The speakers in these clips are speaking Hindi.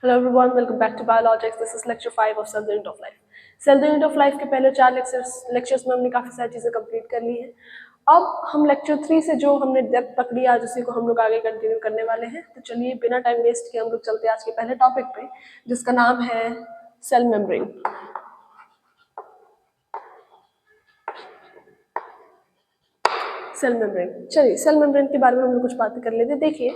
Hello everyone, welcome back to Biologics. This is lecture 5 of Cell the Unit of Life. Cell the Unit of Life के पहले 4 लेक्चर्स में हमने काफ़ी सारी चीज़ें कंप्लीट कर ली हैं. अब हम लेक्चर 3 से जो हमने डेप्थ पकड़ी आज उसी को हम लोग आगे कंटिन्यू करने वाले हैं. तो चलिए बिना टाइम वेस्ट किए हम लोग चलते हैं आज के पहले टॉपिक पे, जिसका नाम है सेल मेम्ब्रेन. Cell membrane. चलिए सेल मेम्ब्रेन के बारे में हम लोग कुछ बातें कर लेते हैं. देखिए,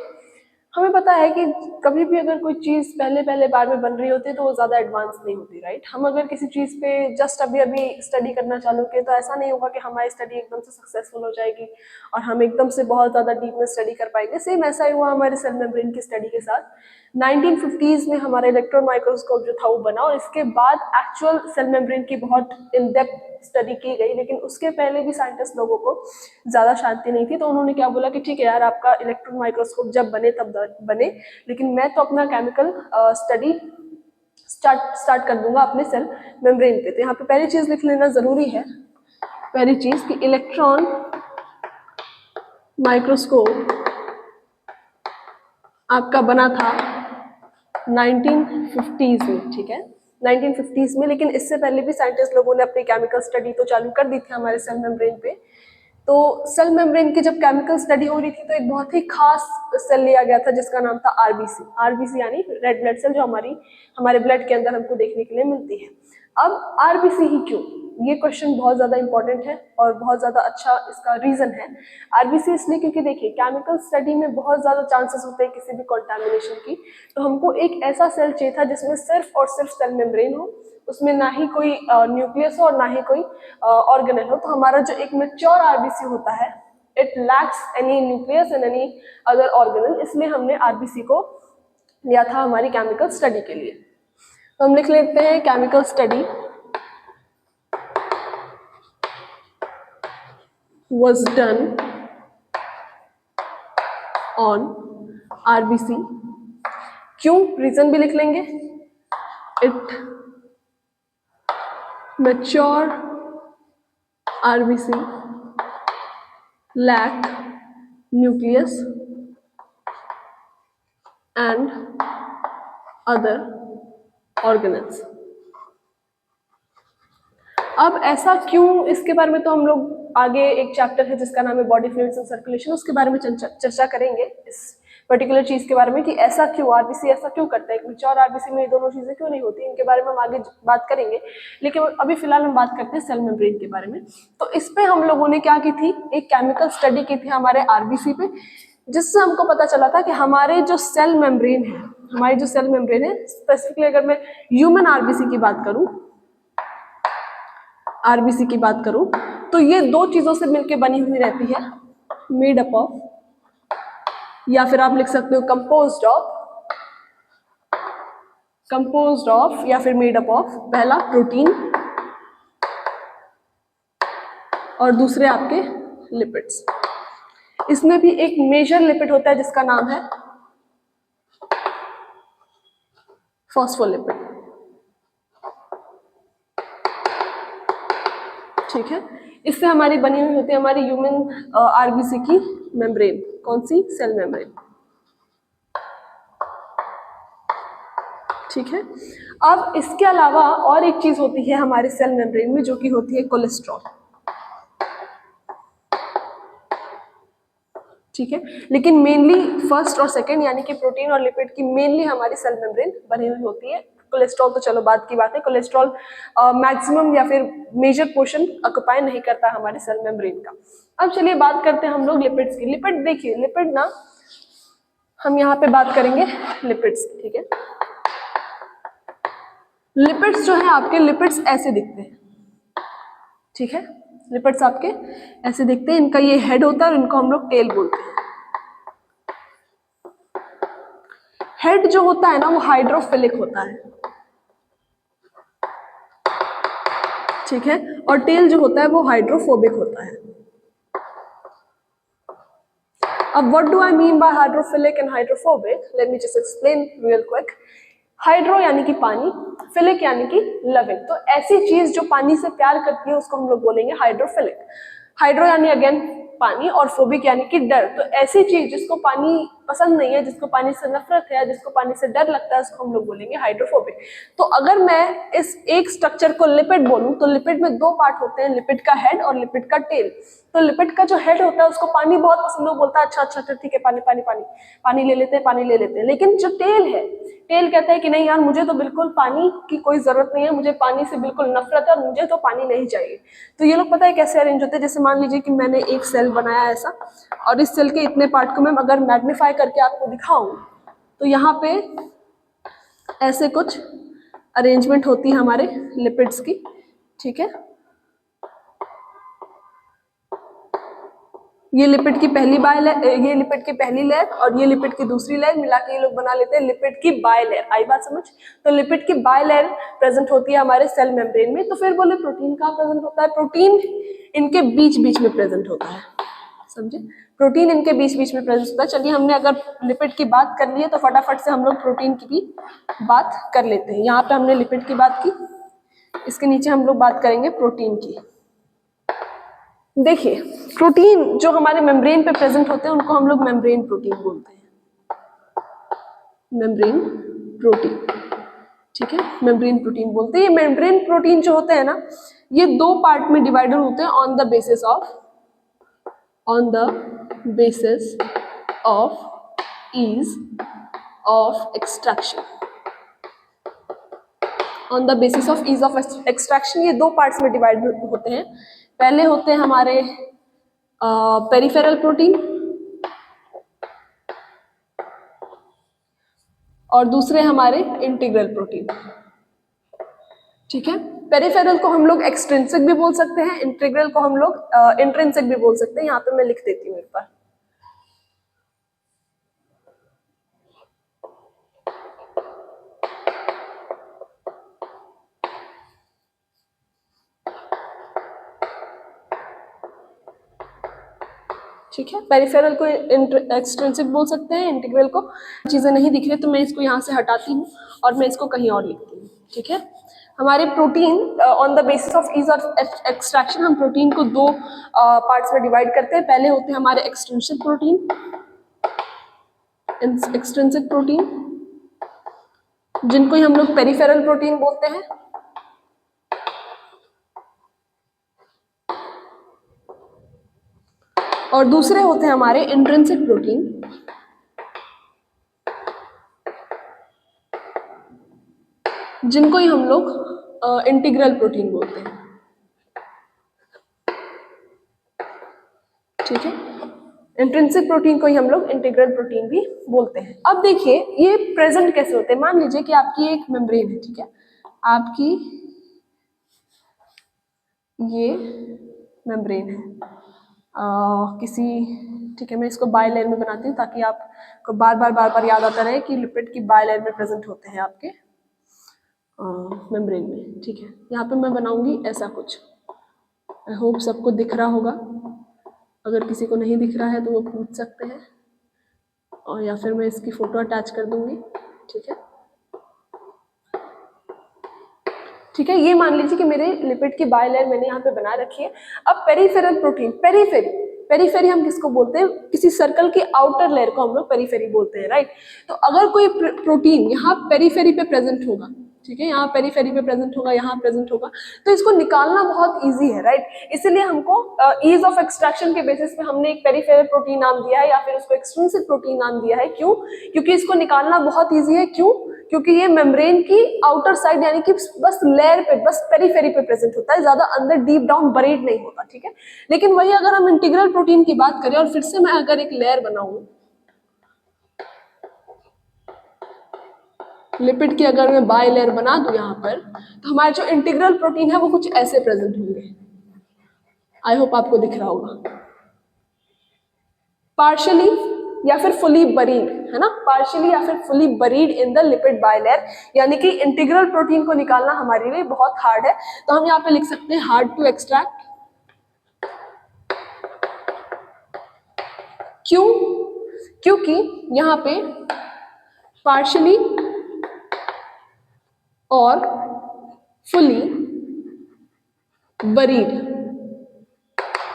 हमें पता है कि कभी भी अगर कोई चीज़ पहले बार में बन रही होती है तो वो ज़्यादा एडवांस नहीं होती, राइट. हम अगर किसी चीज़ पे जस्ट अभी स्टडी करना चालू किए तो ऐसा नहीं होगा कि हमारी स्टडी एकदम से सक्सेसफुल हो जाएगी और हम एकदम से बहुत ज़्यादा डीप में स्टडी कर पाएंगे. सेम ऐसा ही हुआ हमारे सेल मेम्ब्रेन की स्टडी के साथ. 1950s में हमारा इलेक्ट्रॉन माइक्रोस्कोप जो था वो बना और इसके बाद एक्चुअल सेल मेम्ब्रेन की बहुत इन डेप्थ स्टडी की गई. लेकिन उसके पहले भी साइंटिस्ट लोगों को ज़्यादा शांति नहीं थी, तो उन्होंने क्या बोला कि ठीक है यार, आपका इलेक्ट्रॉन माइक्रोस्कोप जब बने तब बने, लेकिन मैं तो अपना केमिकल स्टडी स्टार्ट कर दूंगा अपने सेल मेम्ब्रेन पे. तो यहाँ पे पहली चीज़ लिख लेना ज़रूरी है. पहली चीज़ कि इलेक्ट्रॉन माइक्रोस्कोप आपका बना था 1950s में, ठीक है, 1950s में. लेकिन इससे पहले भी साइंटिस्ट लोगों ने अपनी केमिकल स्टडी तो चालू कर दी थी हमारे सेल मेम्ब्रेन पे. तो सेल मेम्ब्रेन की जब केमिकल स्टडी हो रही थी तो एक बहुत ही खास सेल लिया गया था जिसका नाम था आरबीसी. आरबीसी यानी रेड ब्लड सेल, जो हमारे ब्लड के अंदर हमको देखने के लिए मिलती है. अब आरबीसी ही क्यों, ये क्वेश्चन बहुत ज़्यादा इंपॉर्टेंट है और बहुत ज़्यादा अच्छा इसका रीज़न है. आरबीसी इसलिए क्योंकि देखिए, केमिकल स्टडी में बहुत ज़्यादा चांसेस होते हैं किसी भी कॉन्टैमिनेशन की. तो हमको एक ऐसा सेल चाहिए था जिसमें सिर्फ और सिर्फ सेल मेम्ब्रेन हो, उसमें ना ही कोई न्यूक्लियस हो और ना ही कोई ऑर्गेनेल हो. तो हमारा जो एक मैच्योर आरबीसी होता है, it lacks any nucleus and any other organelle, इसलिए हमने आरबीसी को लिया था हमारी केमिकल स्टडी के लिए. तो हम लिख लेते हैं chemical study was done on RBC. क्यों, रीजन भी लिख लेंगे. It mature RBC lack nucleus and other organelles. अब ऐसा क्यों, इसके बारे में तो हम लोग आगे एक चैप्टर है जिसका नाम है बॉडी फ्लूइड्स एंड सर्कुलेशन, उसके बारे में चर्चा करेंगे इस पर्टिकुलर चीज के बारे में कि ऐसा क्यों, आरबीसी ऐसा क्यों करता है, एक मैच्योर आरबीसी में ये दोनों चीजें क्यों नहीं होती. इनके बारे में हम आगे बात करेंगे, लेकिन अभी फिलहाल हम बात करते हैं सेल मेम्ब्रेन के बारे में. तो इस पे हम लोगों ने क्या की थी, एक केमिकल स्टडी की थी हमारे आरबीसी पे, जिससे हमको पता चला था कि हमारे जो सेल मेम्ब्रेन है, हमारी जो सेल मेम्ब्रेन है, स्पेसिफिकली अगर मैं ह्यूमन आरबीसी की बात करूं, आरबीसी की बात करूं, तो ये दो चीजों से मिलकर बनी हुई रहती है, मेड अप ऑफ, या फिर आप लिख सकते हो कंपोज्ड ऑफ, या फिर मेड अप ऑफ. पहला प्रोटीन और दूसरे आपके लिपिड्स. इसमें भी एक मेजर लिपिड होता है जिसका नाम है फॉस्फोलिपिड, ठीक है. इससे हमारी बनी हुई होती है हमारी ह्यूमन आरबीसी की मेम्ब्रेन. कौन सी, सेल मेम्ब्रेन, ठीक है. अब इसके अलावा और एक चीज होती है हमारे सेल मेम्ब्रेन में जो कि होती है कोलेस्ट्रॉल, ठीक है. लेकिन मेनली फर्स्ट और सेकंड यानी कि प्रोटीन और लिपिड की मेनली हमारी सेल मेम्ब्रेन बनी हुई होती है. कोलेस्ट्रॉल तो चलो बात की बात है, कोलेस्ट्रॉल मैक्सिमम या फिर मेजर पोर्शन ऑक्युपाई नहीं करता हमारे सेल मेम्ब्रेन का. अब चलिए बात करते हैं हम लोग लिपिड्स की. लिपिड देखिए, लिपिड ना, हम यहाँ पे बात करेंगे लिपिड्स, ठीक है. लिपिड्स जो है आपके, लिपिड्स ऐसे दिखते हैं, ठीक है. लिपिड्स आपके ऐसे दिखते हैं, इनका ये हेड होता है और इनको हम लोग टेल बोलते हैं. हेड जो होता है ना वो हाइड्रोफिलिक होता है, ठीक है, और टेल जो होता है वो हाइड्रोफोबिक होता है. अब what do I mean by hydrophilic and hydrophobic, let me just explain real quick. Hydro यानी कि पानी, फिलिक यानी कि लविंग. तो ऐसी चीज जो पानी से प्यार करती है उसको हम लोग बोलेंगे हाइड्रोफिलिक. हाइड्रो यानी अगेन पानी, और फोबिक यानी कि डर। तो ऐसी चीज जिसको पानी पसंद नहीं है, जिसको पानी से नफरत है, जिसको पानी से डर लगता है, उसको हम लोग बोलेंगे हाइड्रोफोबिक। तो अगर मैं इस एक स्ट्रक्चर को लिपिड बोलूं तो लिपिड में दो पार्ट होते हैं, लिपिड का हेड और लिपिड का टेल। तो लिपिड का जो हेड होता है उसको पानी बहुत पसंद है, बोलता है अच्छा अच्छा अच्छा ठीक है पानी पानी पानी पानी ले लेते हैं, पानी ले लेते हैं। लेकिन जो टेल है, टेल कहता है कि नहीं यार, मुझे तो बिल्कुल पानी की कोई जरूरत नहीं है, मुझे पानी से बिल्कुल नफरत है और मुझे तो पानी नहीं चाहिए। तो ये लोग पता है कैसे अरेंज होते हैं, जैसे मान लीजिए कि मैंने एक सेल बनाया ऐसा, और इस सेल के इतने पार्ट को मैं अगर मैग्नीफाई करके आपको दिखाऊं तो यहाँ पे ऐसे कुछ अरेंजमेंट होती है हमारे लिपिड्स की, ठीक है। ये लिपिड की पहली ये लिपिड की पहली लेयर और ये लिपिड की दूसरी लेयर मिला के ये लोग बना लेते हैं लिपिड की बाय लेयर। आई बात समझ? तो लिपिड की बाय लेयर प्रेजेंट होती है हमारे सेल मेम्ब्रेन में। तो फिर बोले प्रोटीन कहाँ प्रेजेंट होता है? प्रोटीन इनके बीच बीच में प्रेजेंट होता है, समझे? प्रोटीन इनके बीच बीच में प्रेजेंट होता है। चलिए, हमने अगर लिपिड की बात कर ली है तो फटाफट से हम लोग प्रोटीन की भी बात कर लेते हैं। यहाँ पे हमने लिपिड की बात की, इसके नीचे हम लोग बात करेंगे प्रोटीन की। देखिए, प्रोटीन जो हमारे मेम्ब्रेन पे प्रेजेंट होते हैं उनको हम लोग मेम्ब्रेन प्रोटीन बोलते हैं, मेम्ब्रेन प्रोटीन, ठीक है, मेम्ब्रेन प्रोटीन बोलते हैं। ये मेम्ब्रेन प्रोटीन जो होते हैं ना, ये दो पार्ट में डिवाइडेड होते हैं on the basis of ease of extraction. On the basis of ease of extraction ये दो पार्ट्स में डिवाइड होते हैं। पहले होते हैं हमारे पेरिफेरल प्रोटीन और दूसरे हमारे इंटीग्रल प्रोटीन, ठीक है। पेरिफेरल को हम लोग एक्सट्रिंसिक भी बोल सकते हैं, इंटीग्रल को हम लोग इंट्रिंसिक भी बोल सकते हैं। यहाँ पे मैं लिख देती हूँ एक बार। ठीक है, पेरिफेरल को एक्सट्रिंसिक बोल सकते हैं, इंटीग्रल को। चीजें नहीं दिख रही तो मैं इसको यहाँ से हटाती हूँ और मैं इसको कहीं और लिखती हूँ, ठीक है। हमारे protein on the basis of ease of extraction, हम प्रोटीन को दो पार्ट्स में डिवाइड करते हैं। पहले होते हैं हमारे एक्सट्रिंसिक प्रोटीन, एक्सट्रिंसिक प्रोटीन जिनको हम लोग पेरिफेरल प्रोटीन बोलते हैं, और दूसरे होते हैं हमारे इंट्रिंसिक प्रोटीन जिनको ही हम लोग इंटीग्रल प्रोटीन बोलते हैं, ठीक है। इंट्रिंसिक प्रोटीन को ही हम लोग इंटीग्रल प्रोटीन भी बोलते हैं। अब देखिए ये प्रेजेंट कैसे होते हैं। मान लीजिए कि आपकी एक मेम्ब्रेन है, ठीक है, आपकी ये मेम्ब्रेन है किसी, ठीक है, मैं इसको बाय लेयर में बनाती हूँ ताकि आपको बार बार याद आता रहे कि लिपिड की बाय लेयर में प्रेजेंट होते हैं आपके मेम्ब्रेन में, ठीक है। यहाँ पे मैं बनाऊंगी ऐसा कुछ। आई होप सबको दिख रहा होगा। अगर किसी को नहीं दिख रहा है तो वो पूछ सकते हैं, और या फिर मैं इसकी फोटो अटैच कर दूंगी, ठीक है। ठीक है, ये मान लीजिए कि मेरे लिपिड की बाय लेयर मैंने यहाँ पे बना रखी है। अब पेरिफेरल प्रोटीन, पेरीफेरी हम किसको बोलते हैं? किसी सर्कल की आउटर लेयर को हम लोग पेरीफेरी बोलते हैं, राइट। तो अगर कोई प्रोटीन यहाँ पेरीफेरी पे प्रेजेंट होगा, ठीक है, यहाँ पेरीफेरी पे प्रेजेंट होगा, यहाँ प्रेजेंट होगा, तो इसको निकालना बहुत इजी है, राइट। इसलिए हमको ईज ऑफ एक्सट्रैक्शन के बेसिस पे हमने एक पेरीफेरल प्रोटीन नाम दिया है या फिर उसको एक्सट्रिंसिक प्रोटीन नाम दिया है। क्यों? क्योंकि इसको निकालना बहुत इजी है। क्यों? क्योंकि ये मेम्ब्रेन की आउटर साइड यानी कि बस लेयर पे, बस पेरीफेरी पे प्रेजेंट होता है, ज्यादा अंदर डीप डाउन बरीड नहीं होता, ठीक है। लेकिन वही अगर हम इंटीग्रल प्रोटीन की बात करें और फिर से मैं अगर एक लेयर बनाऊं लिपिड की, अगर मैं बाय लेयर बना दूं यहाँ पर, तो हमारे जो इंटीग्रल प्रोटीन है वो कुछ ऐसे प्रेजेंट होंगे। आई होप आपको दिख रहा होगा। पार्शियली या फिर फुली बरीड, है ना, पार्शियली या फिर fully buried in the lipid bilayer, यानी कि इंटीग्रल प्रोटीन को निकालना हमारे लिए बहुत हार्ड है। तो हम यहाँ पे लिख सकते हैं हार्ड टू एक्सट्रैक्ट। क्यों? क्योंकि यहाँ पे पार्शियली और फुली बरीड,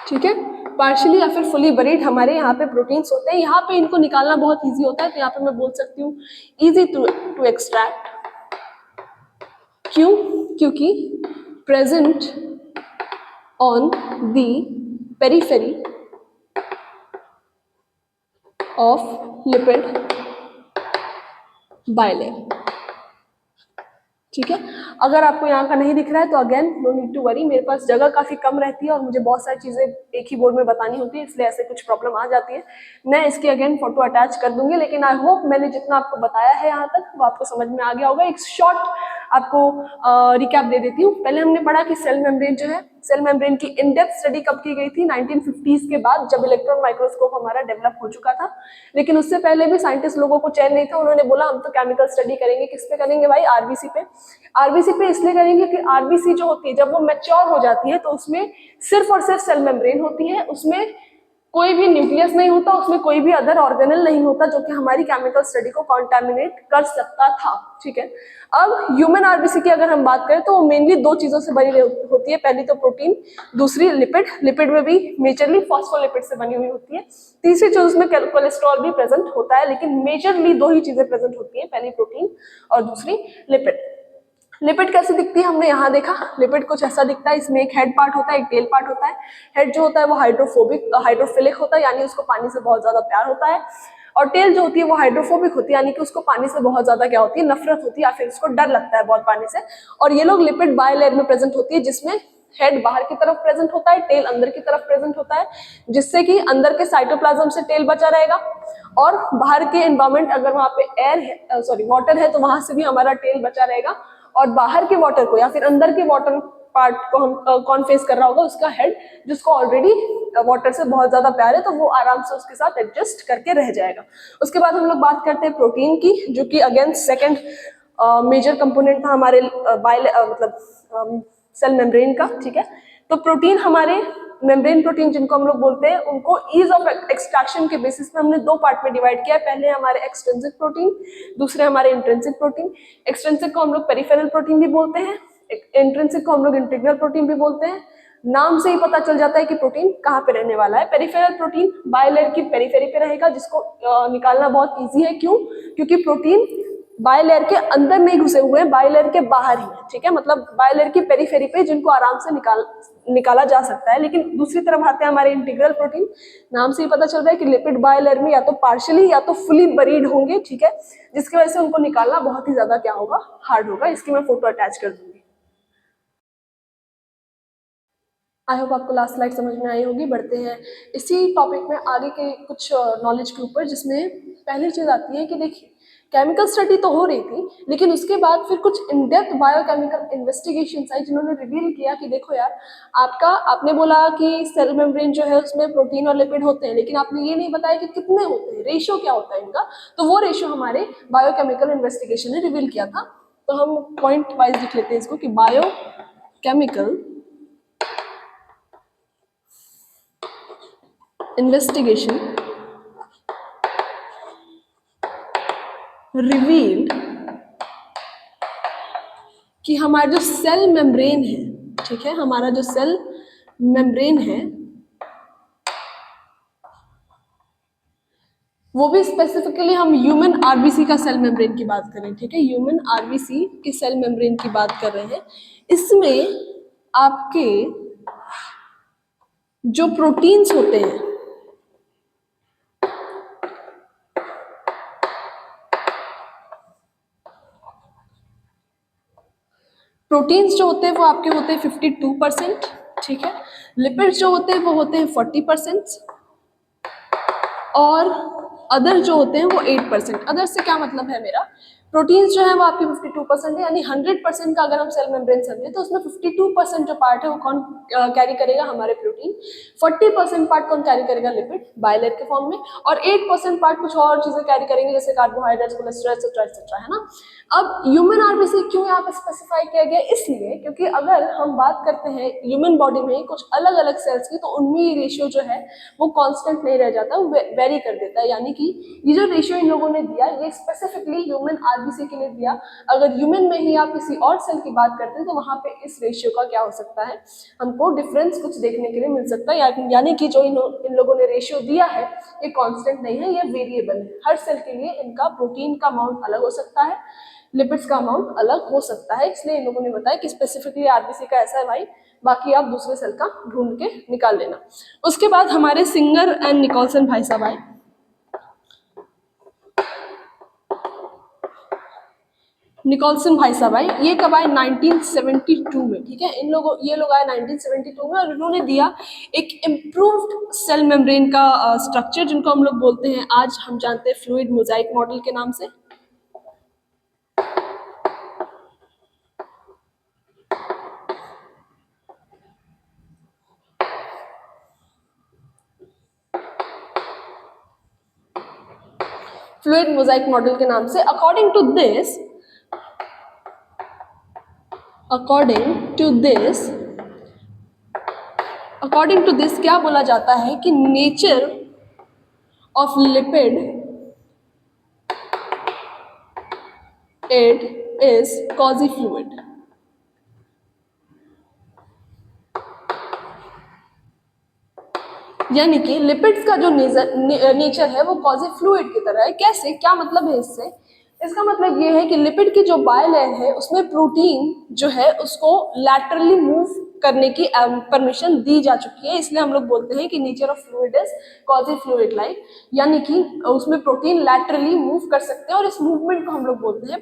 ठीक है, पार्शियली या फिर फुली बरीड हमारे यहाँ पे प्रोटीन्स होते हैं। यहाँ पे इनको निकालना बहुत ईजी होता है, तो यहाँ पे मैं बोल सकती हूँ ईजी टू एक्सट्रैक्ट। क्यों? क्योंकि present on the periphery of lipid bilayer. ठीक है, अगर आपको यहाँ का नहीं दिख रहा है तो again no need to worry, मेरे पास जगह काफी कम रहती है और मुझे बहुत सारी चीजें एक ही बोर्ड में बतानी होती है, इसलिए ऐसे कुछ प्रॉब्लम आ जाती है। मैं इसकी अगेन फोटो अटैच कर दूंगी, लेकिन आई होप मैंने जितना आपको बताया है यहाँ तक वो आपको समझ में आ गया होगा। एक शॉर्ट आपको रिकैप दे देती हूँ। पहले हमने पढ़ा कि सेल मेम्ब्रेन जो है, सेल मेम्ब्रेन की इन डेप्थ स्टडी कब की गई थी? 1950s के बाद, जब इलेक्ट्रॉन माइक्रोस्कोप हमारा डेवलप हो चुका था। लेकिन उससे पहले भी साइंटिस्ट लोगों को चैन नहीं था, उन्होंने बोला हम तो केमिकल स्टडी करेंगे। किस पे करेंगे भाई? आरबीसी पे। आरबीसी पे इसलिए करेंगे कि आरबीसी जो होती है जब वो मैच्योर हो जाती है तो उसमें सिर्फ और सिर्फ सेल मेम्ब्रेन होती है, उसमें कोई भी न्यूक्लियस नहीं होता, उसमें कोई भी अदर ऑर्गेनल नहीं होता जो कि हमारी केमिकल स्टडी को कॉन्टेमिनेट कर सकता था। ठीक है, अब ह्यूमन आरबीसी की अगर हम बात करें तो वो मेनली दो चीजों से बनी होती है, पहली तो प्रोटीन, दूसरी लिपिड। लिपिड में भी मेजरली फॉस्फोलिपिड से बनी हुई होती है। तीसरी चीज उसमें कोलेस्ट्रॉल भी प्रेजेंट होता है, लेकिन मेजरली दो ही चीजें प्रेजेंट होती है, पहली प्रोटीन और दूसरी लिपिड। लिपिड कैसे दिखती है हमने यहाँ देखा, लिपिड कुछ ऐसा दिखता है। इसमें एक हेड पार्ट होता है, एक टेल पार्ट होता है। हेड जो होता है वो हाइड्रोफिलिक होता है, यानी उसको पानी से बहुत ज्यादा प्यार होता है, और टेल जो होती है वो हाइड्रोफोबिक होती है, यानी कि उसको पानी से बहुत ज्यादा क्या होती है? नफरत होती है, या फिर उसको डर लगता है बहुत पानी से। और ये लोग लिपिड बायलेयर में प्रेजेंट होती है, जिसमें हेड बाहर की तरफ प्रेजेंट होता है, टेल अंदर की तरफ प्रेजेंट होता है, जिससे कि अंदर के साइटोप्लाज्म से टेल बचा रहेगा, और बाहर के एनवायरमेंट अगर वहां पे एयर है, वाटर है, तो वहां से भी हमारा टेल बचा रहेगा, और बाहर के वाटर को या फिर अंदर के वाटर पार्ट को हम कौन फेस कर रहा होगा? उसका हेड, जिसको ऑलरेडी वाटर से बहुत ज्यादा प्यार है, तो वो आराम से उसके साथ एडजस्ट करके रह जाएगा। उसके बाद हम लोग बात करते हैं प्रोटीन की, जो कि अगेन सेकंड मेजर कंपोनेंट था हमारे मतलब सेल मेम्ब्रेन का। ठीक है, तो प्रोटीन हमारे मेम्ब्रेन प्रोटीन जिनको हम लोग बोलते हैं, उनको ईज ऑफ एक्सट्रैक्शन के बेसिस पे हमने दो पार्ट में डिवाइड किया है। पहले हमारे एक्सट्रिंसिक प्रोटीन, दूसरे हमारे इंट्रिंसिक प्रोटीन। एक्सट्रिंसिक को हम लोग पेरिफेरल प्रोटीन भी बोलते हैं, इंट्रिंसिक को हम लोग इंटीग्रल प्रोटीन भी बोलते हैं। नाम से ही पता चल जाता है कि प्रोटीन कहाँ पे रहने वाला है। पेरिफेरल प्रोटीन बायलेयर की पेरिफेरी पे रहेगा, जिसको निकालना बहुत ईजी है। क्यों? क्योंकि प्रोटीन बायलेयर के अंदर नहीं घुसे हुए हैं, बायलेयर के बाहर ही है। ठीक है, मतलब बायलेयर की पेरिफेरी पे जिनको आराम से निकाला जा सकता है। लेकिन दूसरी तरफ आते हैं हमारे इंटीग्रल प्रोटीन। नाम से ही पता चल रहा है कि लिपिड बायलेयर में या तो पार्शियली या तो फुली बरीड होंगे। ठीक है, जिसकी वजह से उनको निकालना बहुत ही ज्यादा क्या होगा? हार्ड होगा। इसकी मैं फोटो अटैच कर दूंगी। आई होप आपको लास्ट स्लाइड समझ में आई होगी। बढ़ते हैं इसी टॉपिक में आगे के कुछ नॉलेज के ऊपर, जिसमें पहली चीज आती है कि देखिए, केमिकल स्टडी तो हो रही थी, लेकिन उसके बाद फिर कुछ इन डेप्थ बायोकेमिकल इन्वेस्टिगेशन आई, जिन्होंने रिवील किया कि देखो यार, आपने बोला कि सेल मेम्ब्रेन जो है उसमें प्रोटीन और लिपिड होते हैं, लेकिन आपने ये नहीं बताया कि कितने होते हैं, रेशियो क्या होता है इनका। तो वो रेशियो हमारे बायोकेमिकल इन्वेस्टिगेशन ने रिवील किया था। तो हम पॉइंट वाइज लिख लेते हैं इसको कि बायोकेमिकल investigation revealed कि हमारा जो सेल मेम्ब्रेन है, ठीक है, हमारा जो सेल मेम्ब्रेन है वो भी स्पेसिफिकली हम ह्यूमन आरबीसी का सेल मेम्ब्रेन की बात कर रहे हैं। ठीक है, ह्यूमन आरबीसी की सेल मेम्ब्रेन की बात कर रहे हैं। इसमें आपके जो प्रोटीन्स होते हैं, प्रोटीन्स जो होते हैं वो आपके होते हैं 52%। ठीक है, लिपिड्स जो होते हैं वो होते हैं 40%, और अदर जो होते हैं वो 8%। अदर से क्या मतलब है मेरा? प्रोटीन्स जो है वो आपकी 52% है, यानी 100% का अगर हम सेल मेम्ब्रेन समझे तो उसमें 52% जो पार्ट है वो कौन कैरी करेगा? हमारे प्रोटीन। 40% पार्ट कौन कैरी करेगा? लिपिड बायलेयर के फॉर्म में, और 8% पार्ट कुछ और चीजें कैरी करेंगे, जैसे कार्बोहाइड्रेट्स, कोलेस्ट्रॉल, एक्सेट्रा एक्सेट्रा, है ना। अब ह्यूमन आरबीसी क्यों यहाँ पे स्पेसिफाई किया गया? इसलिए क्योंकि अगर हम बात करते हैं ह्यूमन बॉडी में कुछ अलग अलग सेल्स की, तो उनमें रेशियो जो है वो कांस्टेंट नहीं रह जाता, वो वेरी कर देता है। यानी कि ये जो रेशियो इन लोगों ने दिया, ये स्पेसिफिकली ह्यूमन आरबीसी के लिए दिया, अगर ह्यूमन में ही आप किसी और सेल की बात करते हैं तो वहाँ पे इस रेशियो का क्या हो सकता है, हमको डिफरेंस कुछ देखने के लिए मिल सकता है। यानी कि जो इन लोगों ने रेशियो दिया है ये कांस्टेंट नहीं है, ये वेरिएबल है। हर सेल के लिए इनका प्रोटीन का अमाउंट अलग हो सकता है, लिपिड्स का अमाउंट अलग हो सकता है, इसलिए इन लोगों ने बताया कि स्पेसिफिकली आरबीसी का ऐसा है भाई, बाकी आप दूसरे सेल का ढूंढ के निकाल लेना। उसके बाद हमारे सिंगर एंड निकोलसन भाई साहब आए। निकोलसन भाई साहब आए, ये कब आए, 1972 में, ठीक है। ये लोग आए 1972 में और इन्होंने दिया एक इम्प्रूव्ड सेल मेम्ब्रेन का स्ट्रक्चर, जिनको हम लोग बोलते हैं, आज हम जानते हैं फ्लूइड मोजाइक मॉडल के नाम से। फ्लूइड मोजाइक मॉडल के नाम से। अकॉर्डिंग टू दिस क्या बोला जाता है कि nature of lipid it is quasi fluid. यानी कि लिपिड्स का जो नेचर है वो कॉजी फ्लूइड की तरह है। कैसे, क्या मतलब है इससे? इसका मतलब ये है कि लिपिड की जो बायलेयर है उसमें प्रोटीन जो है उसको लैटरली मूव करने की परमिशन दी जा चुकी है, इसलिए हम लोग बोलते हैं कि nature of fluid is quasi fluid like. यानी कि उसमें प्रोटीन लैटरली मूव कर सकते हैं और इस मूवमेंट को हम लोग बोलते हैं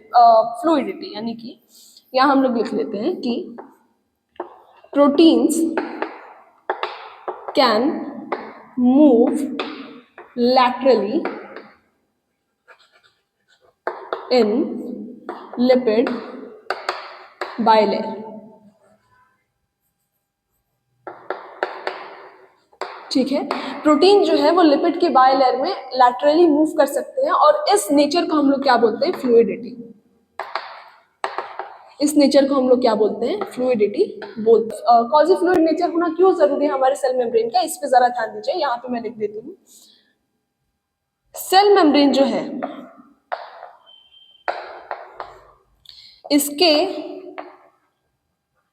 फ्लूइडिटी। यानी कि यहाँ हम लोग लिख लेते हैं कि proteins can move laterally in lipid bilayer। ठीक है, प्रोटीन जो है वो लिपिड की बायलेयर में लैटरली मूव कर सकते हैं और इस नेचर को हम लोग क्या बोलते हैं, फ्लूइडिटी। इस नेचर को हम लोग क्या बोलते हैं, फ्लूइडिटी बोलते हैं। कॉजी फ्लूइड नेचर होना क्यों जरूरी है हमारे सेल मेम्ब्रेन का, इस पे जरा ध्यान दीजिए। यहाँ पे मैं लिख देती हूँ, सेल मेम्ब्रेन जो है इसके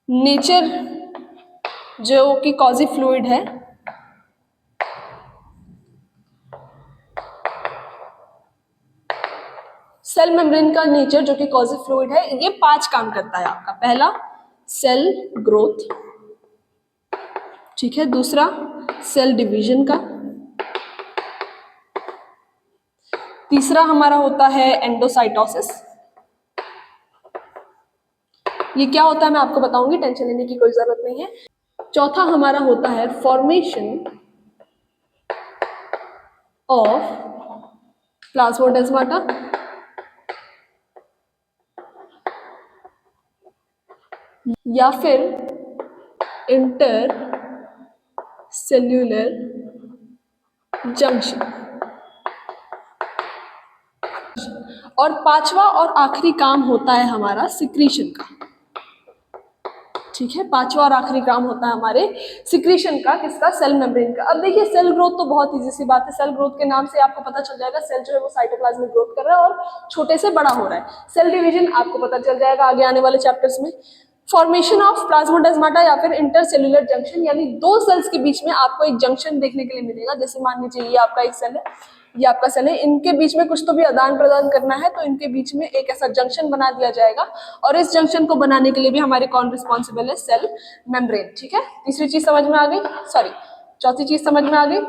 नेचर जो कि कॉजी फ्लूइड है, सेल मेम्ब्रेन का नेचर जो कि कॉजी फ्लूइड है, ये 5 काम करता है आपका। पहला, सेल ग्रोथ, ठीक है। दूसरा, सेल डिवीजन का। तीसरा हमारा होता है एंडोसाइटोसिस। ये क्या होता है मैं आपको बताऊंगी, टेंशन लेने की कोई जरूरत नहीं है। चौथा हमारा होता है फॉर्मेशन ऑफ प्लाज्मोडेस्माटा, या फिर इंटर सेल्यूलर जंक्शन। और पांचवा और आखिरी काम होता है हमारा सिक्रीशन का, ठीक है। पांचवा और आखिरी काम होता है हमारे सिक्रीशन का, किसका, सेल मेम्ब्रेन का। अब देखिए, सेल ग्रोथ तो बहुत इजी सी बात है, सेल ग्रोथ के नाम से आपको पता चल जाएगा सेल जो है वो साइटोप्लाज्म में ग्रोथ कर रहा है और छोटे से बड़ा हो रहा है। सेल डिवीजन आपको पता चल जाएगा आगे आने वाले चैप्टर्स में। फॉर्मेशन ऑफ प्लाज्मोडेस्माटा या फिर इंटरसेल्यूलर जंक्शन, यानी दो सेल्स के बीच में आपको एक जंक्शन देखने के लिए मिलेगा। जैसे मान लीजिए ये आपका एक सेल है, ये आपका सेल है, इनके बीच में कुछ तो भी आदान प्रदान करना है, तो इनके बीच में एक ऐसा जंक्शन बना दिया जाएगा और इस जंक्शन को बनाने के लिए भी हमारे कौन रिस्पॉन्सिबल है, सेल मेम्ब्रेन, ठीक है। तीसरी चीज समझ में आ गई, सॉरी चौथी चीज समझ में आ गई।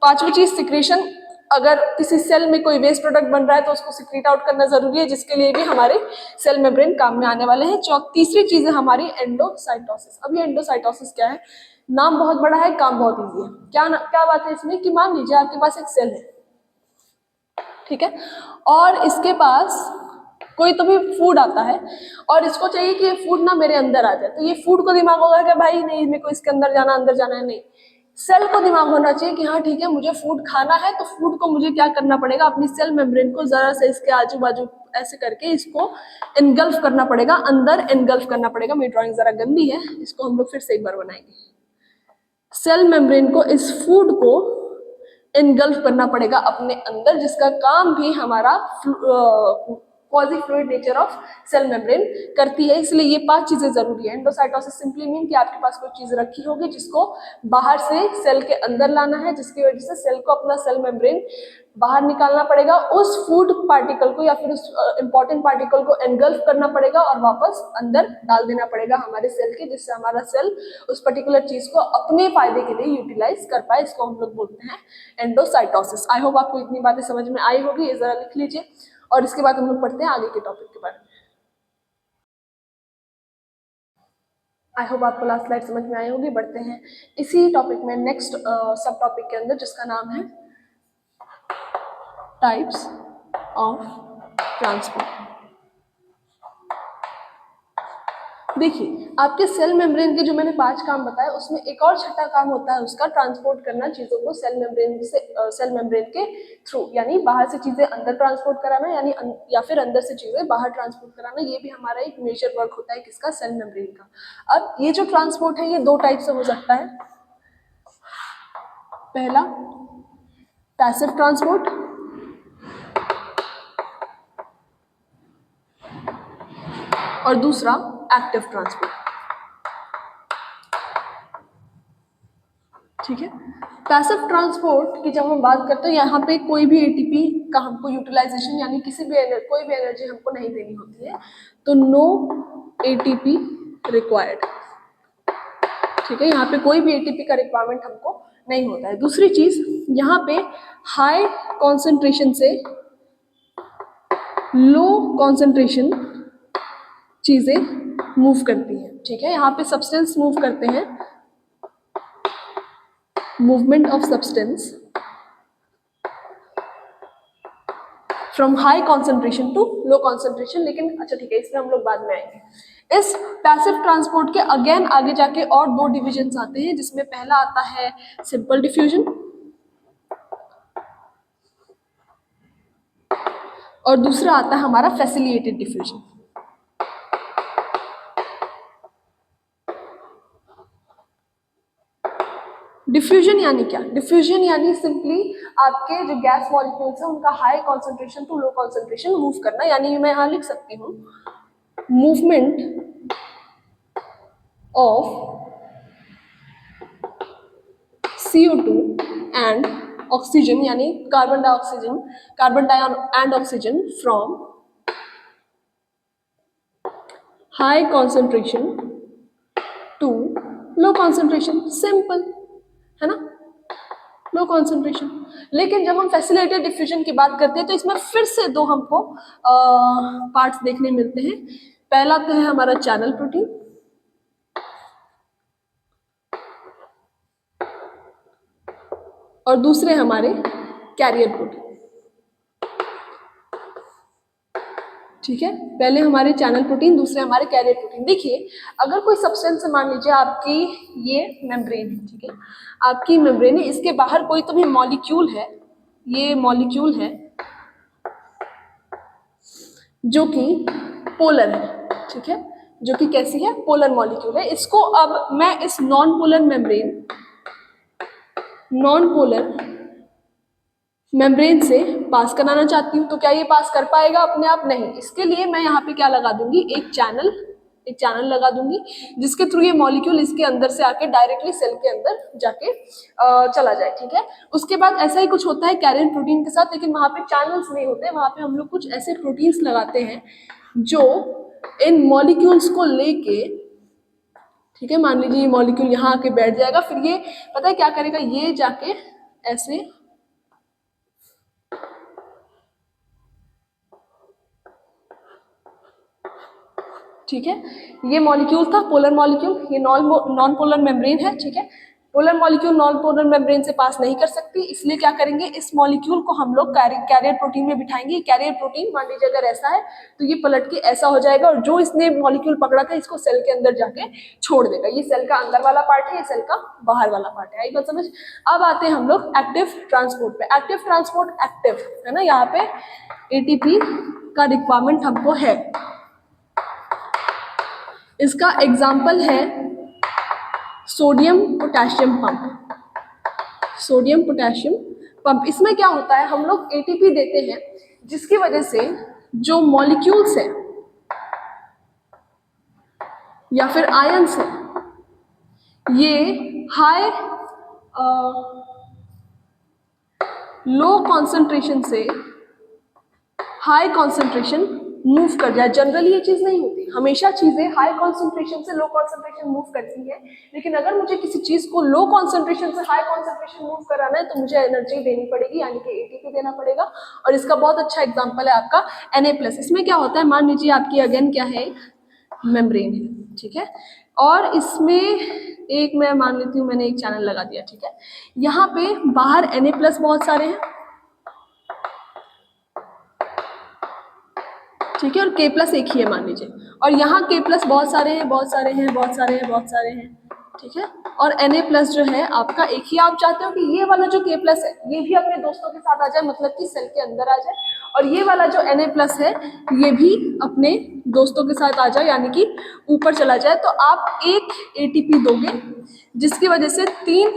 पांचवी चीज सिक्रीशन, अगर किसी सेल में कोई वेस्ट प्रोडक्ट बन रहा है तो उसको सिक्रीट आउट करना जरूरी है, जिसके लिए भी हमारे सेल मेम्ब्रेन काम में आने वाले हैं। तीसरी चीज है हमारी एंडोसाइटोसिस। अब ये एंडोसाइटोसिस क्या है, नाम बहुत बड़ा है, काम बहुत ईजी है। क्या बात है इसमें कि मान लीजिए आपके पास एक सेल है, ठीक है, और इसके पास कोई तो भी फूड आता है और इसको चाहिए कि ये फूड ना मेरे अंदर आ जाए, तो ये फूड को दिमाग होगा कि भाई नहीं मेरे को इसके अंदर जाना है, नहीं, सेल को दिमाग होना चाहिए कि हाँ ठीक है मुझे फूड खाना है, तो फूड को मुझे क्या करना पड़ेगा, अपनी सेल मेम्ब्रेन को जरा से इसके आजू बाजू ऐसे करके इसको एनगल्फ करना पड़ेगा, अंदर एनगल्फ करना पड़ेगा। मेरी ड्राइंग जरा गंदी है, इसको हम लोग फिर से एक बार बनाएंगे। सेल मेम्ब्रेन को इस फूड को एनगल्फ करना पड़ेगा अपने अंदर, जिसका काम भी हमारा quasi fluid nature of cell membrane करती है। इसलिए ये 5 चीजें जरूरी है। एंडोसाइटोसिस सिंपली मीन कि आपके पास कोई चीज रखी होगी जिसको बाहर से सेल के अंदर लाना है, जिसकी वजह से सेल को अपना सेल मेम्ब्रेन बाहर निकालना पड़ेगा, उस फूड पार्टिकल को या फिर उस इंपॉर्टेंट पार्टिकल को एनगल्फ करना पड़ेगा और वापस अंदर डाल देना पड़ेगा हमारे सेल के, जिससे हमारा सेल उस पर्टिकुलर चीज को अपने फायदे के लिए यूटिलाइज कर पाए। इसको हम लोग बोलते हैं एंडोसाइटोसिस। आई होप आपको इतनी बातें समझ में आई होगी, ये जरा लिख लीजिए और इसके बाद हम लोग पढ़ते हैं आगे के टॉपिक के बारे में। आई होप आपको लास्ट स्लाइड समझ में आई होगी। बढ़ते हैं इसी टॉपिक में नेक्स्ट सब टॉपिक के अंदर, जिसका नाम है टाइप्स ऑफ ट्रांसपोर्ट। देखिए, आपके सेल मेम्ब्रेन के जो मैंने 5 काम बताए उसमें एक और छठा काम होता है उसका, ट्रांसपोर्ट करना चीजों को सेल मेम्ब्रेन के थ्रू, यानी बाहर से चीजें अंदर ट्रांसपोर्ट कराना, यानी या फिर अंदर से चीजें बाहर ट्रांसपोर्ट कराना। ये भी हमारा एक मेजर वर्क होता है किसका, सेल मेम्ब्रेन का। अब ये जो ट्रांसपोर्ट है ये 2 टाइप से हो सकता है। पहला पैसिव ट्रांसपोर्ट और दूसरा एक्टिव ट्रांसपोर्ट। ठीक है, पैसिव ट्रांसपोर्ट की जब हम बात करते हैं, यहाँ पे कोई भी एटीपी का हमको यूटिलाइजेशन यानी कोई भी एनर्जी हमको नहीं देनी होती है, तो नो एटीपी रिक्वायर्ड। ठीक है, यहाँ पे कोई भी एटीपी का रिक्वायरमेंट हमको नहीं होता है। दूसरी चीज, यहाँ पे हाई कॉन्सेंट्रेशन से लो कॉन्सेंट्रेशन चीजें मूव करती हैं। ठीक है, यहाँ पे सब्सटेंस मूव करते हैं, movement of substance from high concentration to low concentration. लेकिन अच्छा ठीक है, इसमें हम लोग बाद में आएंगे। इस पैसिव ट्रांसपोर्ट के अगेन आगे जाके और 2 डिविजन्स आते हैं, जिसमें पहला आता है सिंपल डिफ्यूजन और दूसरा आता है हमारा फैसिलिटेटेड डिफ्यूजन। डिफ्यूजन यानी क्या? डिफ्यूजन यानी सिंपली आपके जो गैस मॉलिक्यूल्स हैं उनका high concentration to low concentration move करना, यानी मैं यहाँ लिख सकती हूँ movement of CO2 and oxygen, यानी carbon and oxygen from high concentration to low concentration. Simple है ना, लो कॉन्सेंट्रेशन। लेकिन जब हम फैसिलिटेटेड डिफ्यूजन की बात करते हैं तो इसमें फिर से 2 हमको पार्ट्स देखने मिलते हैं। पहला तो है हमारा चैनल प्रोटीन और दूसरे हमारे कैरियर प्रोटीन। ठीक है, पहले हमारे चैनल प्रोटीन, दूसरे हमारे कैरियर प्रोटीन। देखिए, अगर कोई सब्सटेंस मान लीजिए आपकी ये मेम्ब्रेन है, ठीक है, आपकी मेम्ब्रेन है, इसके बाहर कोई तो भी मॉलिक्यूल है, ये मॉलिक्यूल है जो कि पोलर है। ठीक है, जो कि कैसी है, पोलर मॉलिक्यूल है। इसको अब मैं इस नॉन पोलर मेम्ब्रेन से पास कराना चाहती हूँ, तो क्या ये पास कर पाएगा अपने आप? नहीं। इसके लिए मैं यहाँ पे क्या लगा दूंगी, एक चैनल लगा दूंगी, जिसके थ्रू ये मॉलिक्यूल इसके अंदर से आके डायरेक्टली सेल के अंदर जाके चला जाए। ठीक है, उसके बाद ऐसा ही कुछ होता है कैरियर प्रोटीन के साथ, लेकिन वहाँ पे चैनल्स नहीं होते, वहाँ पे हम लोग कुछ ऐसे प्रोटीन्स लगाते हैं जो इन मॉलिक्यूल्स को लेके, ठीक है, मान लीजिए ये मॉलिक्यूल यहाँ आके बैठ जाएगा, फिर ये पता है क्या करेगा, ये जाके ऐसे ठीक है, ये मॉलिक्यूल था पोलर मॉलिक्यूल, ये नॉन पोलर मेम्ब्रेन है। ठीक है, polar molecule non polar membrane से पास नहीं कर सकती, इसलिए क्या करेंगे, इस मॉलिक्यूल को हम लोग कैरियर प्रोटीन में बिठाएंगे। कैरियर प्रोटीन मान लीजिए अगर ऐसा है तो ये पलट के ऐसा हो जाएगा और जो इसने मॉलिक्यूल पकड़ा था इसको सेल के अंदर जाके छोड़ देगा। ये सेल का अंदर वाला पार्ट है, ये सेल का बाहर वाला पार्ट है। आई बात समझ? अब आते हैं हम लोग एक्टिव ट्रांसपोर्ट पे। एक्टिव ट्रांसपोर्ट एक्टिव है ना, यहाँ पे एटीपी का रिक्वायरमेंट हमको है। इसका एग्जाम्पल है sodium potassium pump. Sodium potassium pump, इसमें क्या होता है, हम लोग एटीपी देते हैं जिसकी वजह से जो मॉलिक्यूल्स है या फिर आयंस है, ये हाई लो कॉन्सेंट्रेशन से हाई कॉन्सेंट्रेशन मूव कर जाए। जनरली ये चीज नहीं होती, हमेशा चीजें हाई कॉन्सेंट्रेशन से लो कॉन्सेंट्रेशन मूव करती है, लेकिन अगर मुझे किसी चीज को लो कॉन्सेंट्रेशन से हाई कॉन्सेंट्रेशन मूव कराना है तो मुझे एनर्जी देनी पड़ेगी, यानी कि एटीपी देना पड़ेगा। और इसका बहुत अच्छा एग्जांपल है आपका Na+। इसमें क्या होता है, मान लीजिए आपकी अगेन क्या है, मेम्ब्रेन है, ठीक है, और इसमें एक मैं मान लेती हूँ मैंने एक चैनल लगा दिया, ठीक है, यहाँ पे बाहर Na+ बहुत सारे हैं, ठीक है, और K+ एक ही है मान लीजिए, और यहाँ K+ बहुत सारे हैं, बहुत सारे हैं, बहुत सारे हैं, बहुत सारे हैं, ठीक है, और Na+ जो है आपका एक ही। आप चाहते हो कि ये वाला जो K+ है ये भी अपने दोस्तों के साथ आ जाए, मतलब कि सेल के अंदर आ जाए, और ये वाला जो Na+ है ये भी अपने दोस्तों के साथ आ जाए, यानी कि ऊपर चला जाए। तो आप एक ATP दोगे जिसकी वजह से 3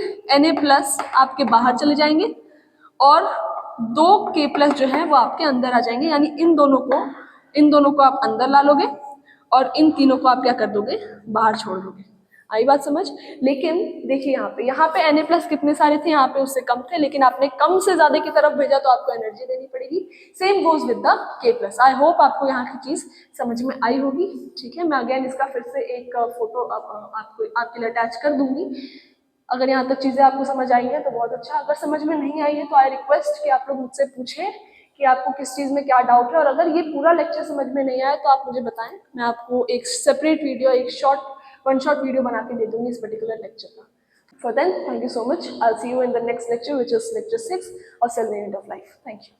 Na+ आपके बाहर चले जाएंगे और 2 K+ जो है वो आपके अंदर आ जाएंगे, यानी इन दोनों को आप अंदर ला लोगे और इन तीनों को आप क्या कर दोगे, बाहर छोड़ दोगे। आई बात समझ। लेकिन देखिए यहाँ पे Na+ कितने सारे थे, यहाँ पे उससे कम थे, लेकिन आपने कम से ज्यादा की तरफ भेजा तो आपको एनर्जी देनी पड़ेगी। Same goes with the K+। I hope आपको यहाँ की चीज समझ में आई होगी, ठीक है। मैं अगेन इसका फिर से एक फोटो आपको आपके लिए अटैच कर दूंगी। अगर यहाँ तक चीजें आपको समझ आई हैं तो बहुत अच्छा, अगर समझ में नहीं आई है तो आई रिक्वेस्ट कि आप लोग मुझसे पूछें कि आपको किस चीज में क्या डाउट है, और अगर ये पूरा लेक्चर समझ में नहीं आया तो आप मुझे बताएं, मैं आपको एक सेपरेट वीडियो, एक वन शॉट वीडियो बना के दे दूंगी इस पर्टिकुलर लेक्चर का। For then, thank you so much. I'll see you in the next lecture, which is lecture 6 of Cell Variant of Life. Thank you.